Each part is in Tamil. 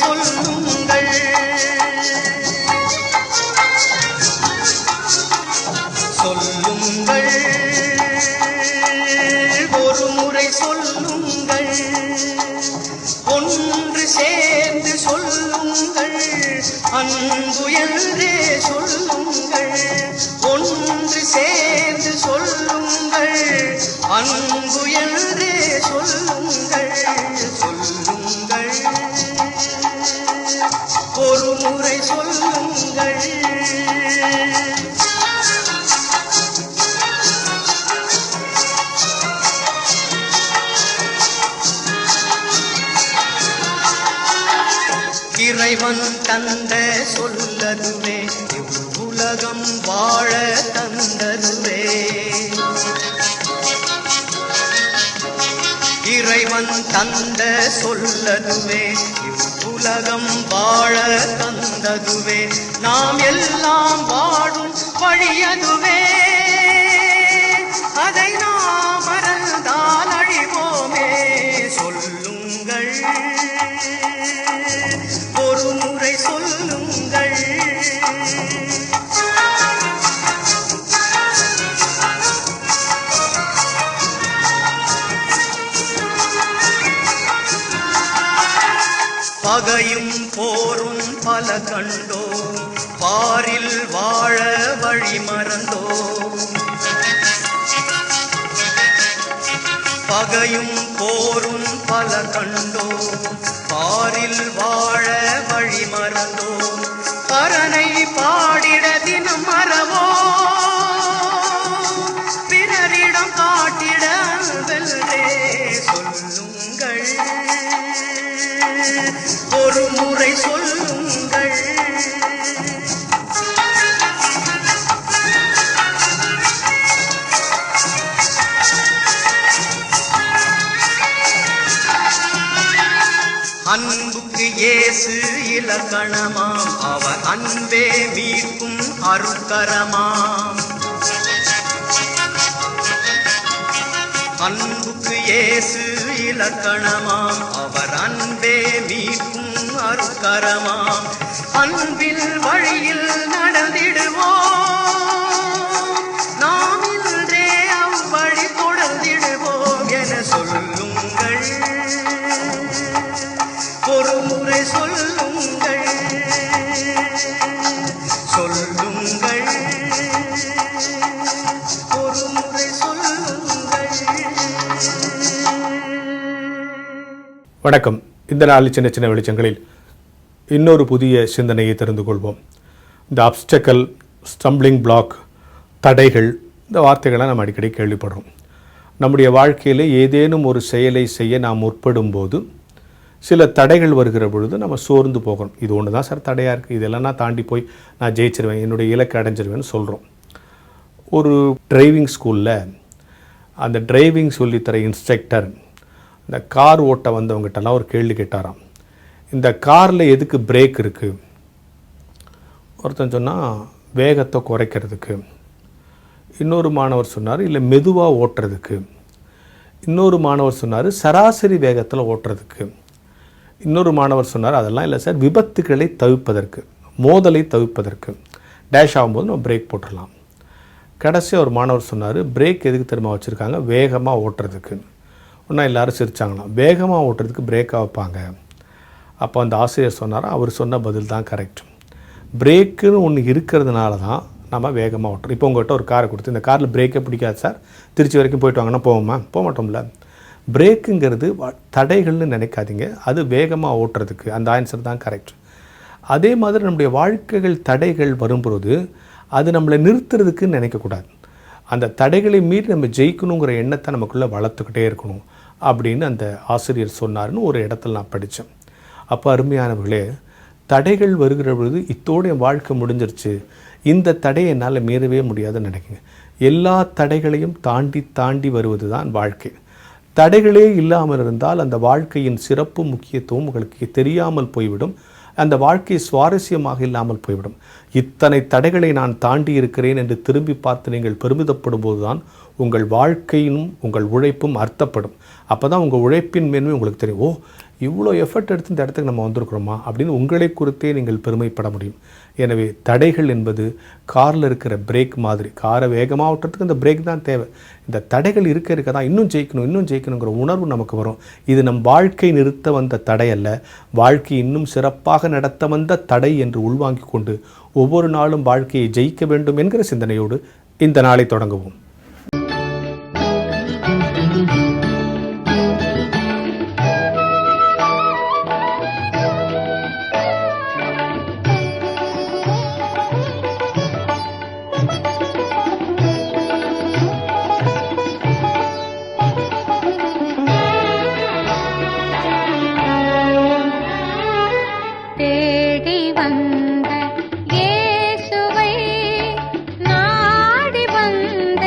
சொல்லுங்கள். சொல்லுங்கள், ஒரு முறை சொல்லுங்கள். ஒன்று சேர்ந்து சொல்லுங்கள், அன்பு என்றே சொல்லுங்கள். ஒன்று சேர்ந்து சொல்லுங்கள், அன்பு என்றே சொல்லுங்கள். சொல்லுங்கள், ஒரு முறை சொல்லுங்கள். இறைவன் தந்த சொல்லதுவே, உலகம் வாழ தந்ததுவே. இறைவன் தந்த சொல்லதுவே, உலகம் வாழ தந்ததுவே. நாம் எல்லாம் வாழும் வழியதுவே, அதை நாம் மறந்தால் அழிவோமே. சொல்லுங்கள், ஒரு முறை சொல்லுங்கள். பகையும் போரும் பல கண்டோம், பாரில் வாழ வழி மறந்தோம். பகையும் போரும் பல கண்டோம், பாரில் வாழ வழி மறந்தோம். பரனை பாடிட தினம் மறவோம், பிறரிடம் காட்டிட அன்பென்றே. சொல்லுங்கள், ஒரு முறை சொல்லுங்கள். அன்புக்கு இயேசு இலக்கணமாம், அவர் அன்பே மீட்கும் அருட்கரமாம். அன்புக்கு இயேசு இலக்கணமாம், அவர் அன்பே மீட்கும் அருட்கரமாம். அன்பில் வழியில் நடந்திடுவோம், நாம் இன்றே அவ்வழி தொடர்ந்திடுவோம் என சொல்லுங்கள், ஒரு முறை சொல்லுங்கள். சொல்லுங்கள், ஒரு முறை சொல்லுங்கள். வணக்கம். இந்த நாளில் சின்ன சின்ன வெளிச்சங்களில் இன்னொரு புதிய சிந்தனையை தெரிந்து கொள்வோம். இந்த அப்டக்கல், ஸ்டம்பிளிங் பிளாக், தடைகள், இந்த வார்த்தைகளை நம்ம அடிக்கடி கேள்விப்படுறோம். நம்முடைய வாழ்க்கையில் ஏதேனும் ஒரு செயலை செய்ய நாம் முற்படும் போது சில தடைகள் வருகிற பொழுது நம்ம சோர்ந்து போகிறோம். இது ஒன்று தான் சார் தடையாக இருக்குது, இதெல்லாம் நான் தாண்டி போய் நான் ஜெயிச்சிருவேன், என்னுடைய இலக்கை அடைஞ்சிருவேன்னு சொல்கிறோம். ஒரு டிரைவிங் ஸ்கூலில் அந்த டிரைவிங் சொல்லித்தர இன்ஸ்ட்ரக்டர் இந்த கார் ஓட்ட வந்தவங்ககிட்டலாம் ஒரு கேள்வி கேட்டாராம். இந்த காரில் எதுக்கு பிரேக் இருக்குது? ஒருத்தன் சொன்னால் வேகத்தை குறைக்கிறதுக்கு. இன்னொரு மாணவர் சொன்னார் இல்லை மெதுவாக ஓட்டுறதுக்கு. இன்னொரு மாணவர் சொன்னார் சராசரி வேகத்தில் ஓட்டுறதுக்கு. இன்னொரு மாணவர் சொன்னார் அதெல்லாம் இல்லை சார், விபத்துக்களை தவிர்ப்பதற்கு, மோதலை தவிர்ப்பதற்கு. டேஷ் ஆகும்போது நம்ம பிரேக் போட்டுடலாம். கடைசியாக ஒரு மாணவர் சொன்னார் பிரேக் எதுக்கு தெரியுமா வச்சுருக்காங்க? வேகமாக ஓட்டுறதுக்கு. ஒன்றா எல்லோரும் சிரித்தாங்களாம். வேகமாக ஓட்டுறதுக்கு பிரேக்காக வைப்பாங்க. அப்போ அந்த ஆசிரியர் சொன்னார், அவர் சொன்ன பதில் தான் கரெக்ட். பிரேக்குன்னு ஒன்று இருக்கிறதுனால தான் நம்ம வேகமாக ஓட்டுறோம். இப்போ உங்கள்கிட்ட ஒரு காரை கொடுத்து இந்த காரில் பிரேக்கே பிடிக்காது சார், திருச்சி வரைக்கும் போயிட்டு வாங்கன்னா போவோமா? போக மாட்டோம்ல. பிரேக்குங்கிறது தடைகள்னு நினைக்காதீங்க, அது வேகமாக ஓட்டுறதுக்கு. அந்த ஆன்சர் தான் கரெக்ட். அதே மாதிரி நம்முடைய வாழ்க்கைகள் தடைகள் வரும்பொழுது அது நம்மளை நிறுத்துறதுக்குன்னு நினைக்கக்கூடாது. அந்த தடைகளை மீறி நம்ம ஜெயிக்கணுங்கிற எண்ணத்தை நமக்குள்ளே வளர்த்துக்கிட்டே இருக்கணும் அப்படின்னு அந்த ஆசிரியர் சொன்னார்னு ஒரு இடத்துல நான் படித்தேன். அப்போ அருமையானவர்களே, தடைகள் வருகிற பொழுது இத்தோடு என் வாழ்க்கை முடிஞ்சிருச்சு, இந்த தடையை என்னால் மீறவே முடியாதுன்னு நினைக்குங்க. எல்லா தடைகளையும் தாண்டி தாண்டி வருவது தான் வாழ்க்கை. தடைகளே இல்லாமல் இருந்தால் அந்த வாழ்க்கையின் சிறப்பு முக்கியத்துவம் உங்களுக்கு தெரியாமல் போய்விடும். அந்த வாழ்க்கை சுவாரஸ்யமாக இல்லாமல் போய்விடும். இத்தனை தடைகளை நான் தாண்டி இருக்கிறேன் என்று திரும்பி பார்த்து நீங்கள் பெருமிதப்படும் போது தான் உங்கள் வாழ்க்கையும் உங்கள் உழைப்பும் அர்த்தப்படும். அப்போ தான் உங்கள் உழைப்பின் மேன்மை உங்களுக்கு தெரியும். ஓ, இவ்வளோ எஃபர்ட் எடுத்து இந்த இடத்துக்கு நம்ம வந்திருக்கிறோமா அப்படின்னு உங்களை குறித்தே நீங்கள் பெருமைப்பட முடியும். எனவே தடைகள் என்பது காரில் இருக்கிற பிரேக் மாதிரி. காரை வேகமாக ஓட்டுறதுக்கு இந்த பிரேக் தான் தேவை. இந்த தடைகள் இருக்க தான் இன்னும் ஜெயிக்கணுங்கிற உணர்வு நமக்கு வரும். இது நம் வாழ்க்கை நிறுத்த வந்த தடை அல்ல, வாழ்க்கை இன்னும் சிறப்பாக நடத்த வந்த தடை என்று உள்வாங்கி கொண்டு ஒவ்வொரு நாளும் வாழ்க்கையை ஜெயிக்க வேண்டும் என்கிற சிந்தனையோடு இந்த நாளை தொடங்குவோம். தேடி வந்த இயேசுவை நாடி வந்த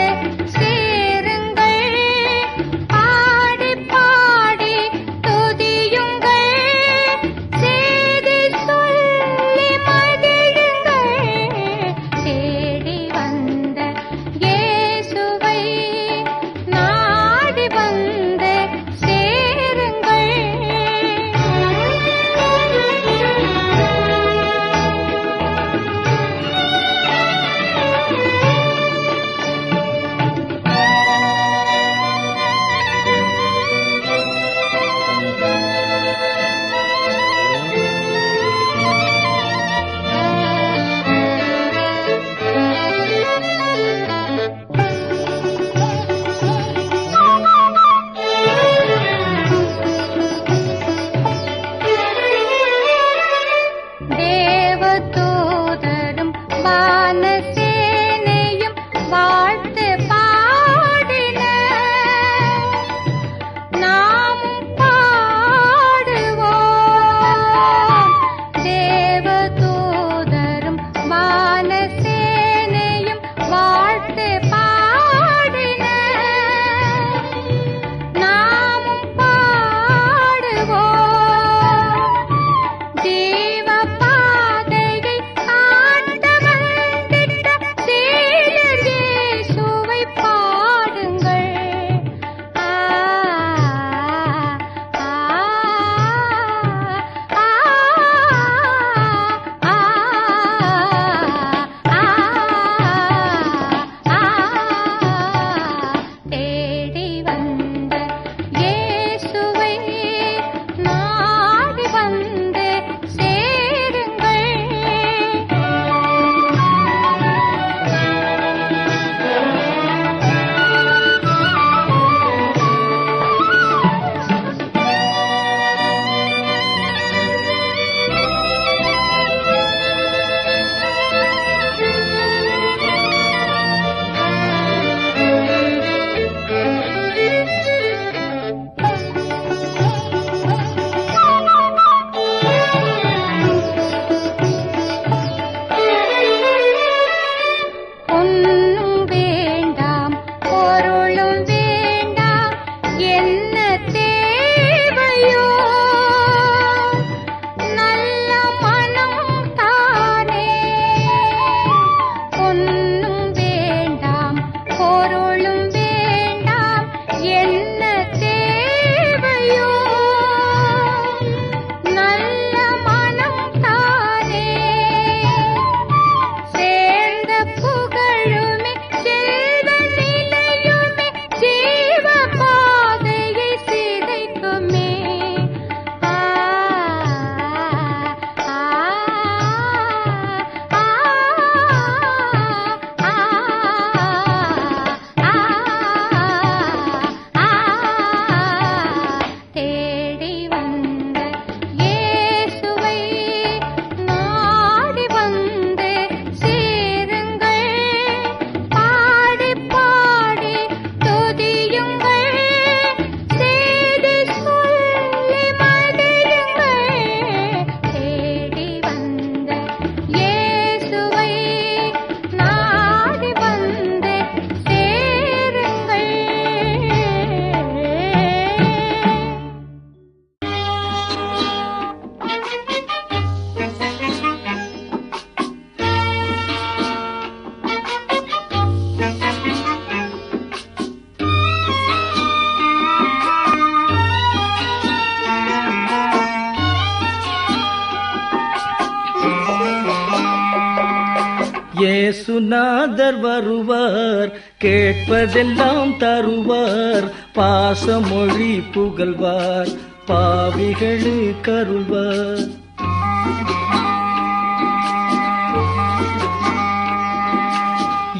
இயேசுநாதர் வருவார், கேட்பதெல்லாம் தருவார், பாசமொழி புகழ்வார், பாவிகளுக்கு அருள்வார்.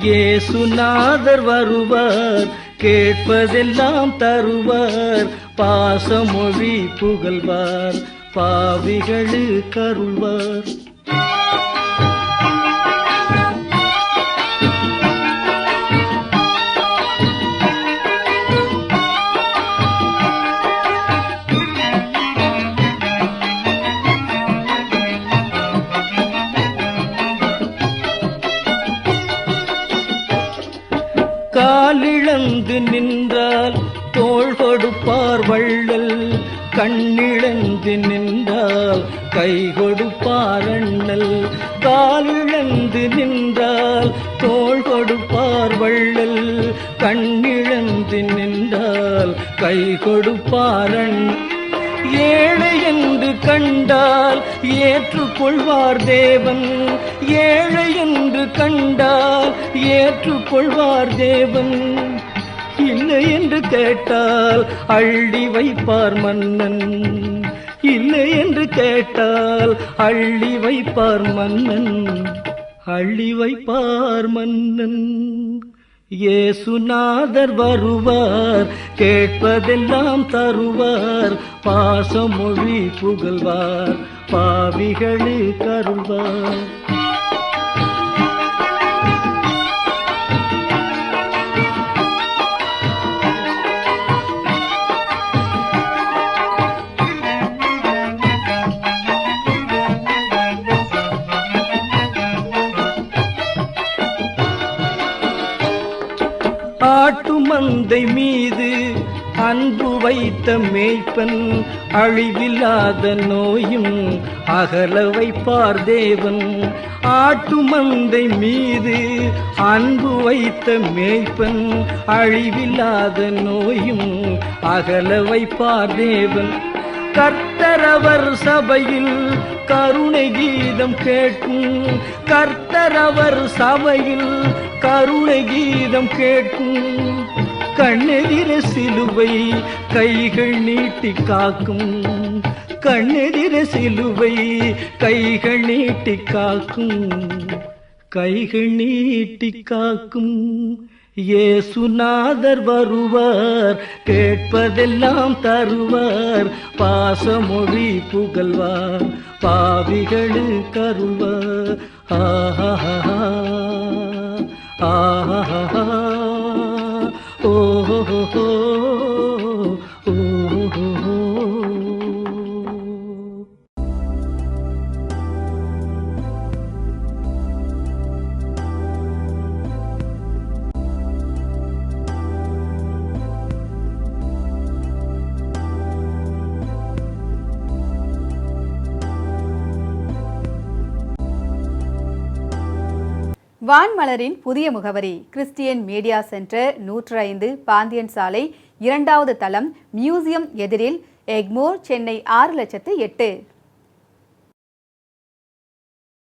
இயேசுநாதர் வருவார், கேட்பதெல்லாம் தருவார், பாசமொழி புகழ்வார், பாவிகளுக்கு அருள்வார். காலிழந்து நின்றால் தோள் கொடுப்பார் வள்ளல், கண்ணிழந்து நின்றால் கை கொடுப்பார் அண்ணல். காலிழந்து நின்றால் தோள் கொடுப்பார் வள்ளல், கண்ணிழந்து நின்றால் கை கொடுப்பார் அண்ணல். ஏழை என்று கண்டால் ஏற்றுக்கொள்வார் தேவன், ஏழை என்று கண்டால் ஏற்றுக்கொள்வார் தேவன். இல்லை என்று கேட்டால் அள்ளி வைப்பார் மன்னன், இல்லை என்று கேட்டால் அள்ளி வைப்பார் மன்னன், அள்ளி வைப்பார் மன்னன். இயேசுநாதர் வருவார், கேட்பதெல்லாம் தருவார், பாசமொழி புகழ்வார், பாவிகளுக்கு அருள்வார். ஆட்டு மந்தை மீது அன்பு வைத்த மேய்ப்பன், அழிவில்லாத நோயும் அகல வைப்பார் தேவன். ஆட்டு மந்தை மீது அன்பு வைத்த மேய்ப்பன், அழிவில்லாத நோயும் அகல வைப்பார் தேவன். கர்த்தரவர் சபையில் கருணை கீதம் கேட்கும், கர்த்தரவர் சபையில் கருணை கீதம் கேட்கும். கண்ணெதிர சிலுவை கைகள் நீட்டி காக்கும், கண்ணெதிர சிலுவை கைகள் நீட்டி காக்கும், கைகள் நீட்டி காக்கும். இயேசுநாதர் வருவார், கேட்பதெல்லாம் தருவார், பாசமொழி புகழ்வார், பாவிகளுக்கு அருள்வார். ஆஹா ஆஹா ஓஹோ ஓஹோ. வான்மலரின் புதிய முகவரி கிறிஸ்டியன் மீடியா சென்டர், 105 பாந்தியன் சாலை, 2வது தளம், மியூசியம் எதிரில், எக்மோர், சென்னை 6,08,000.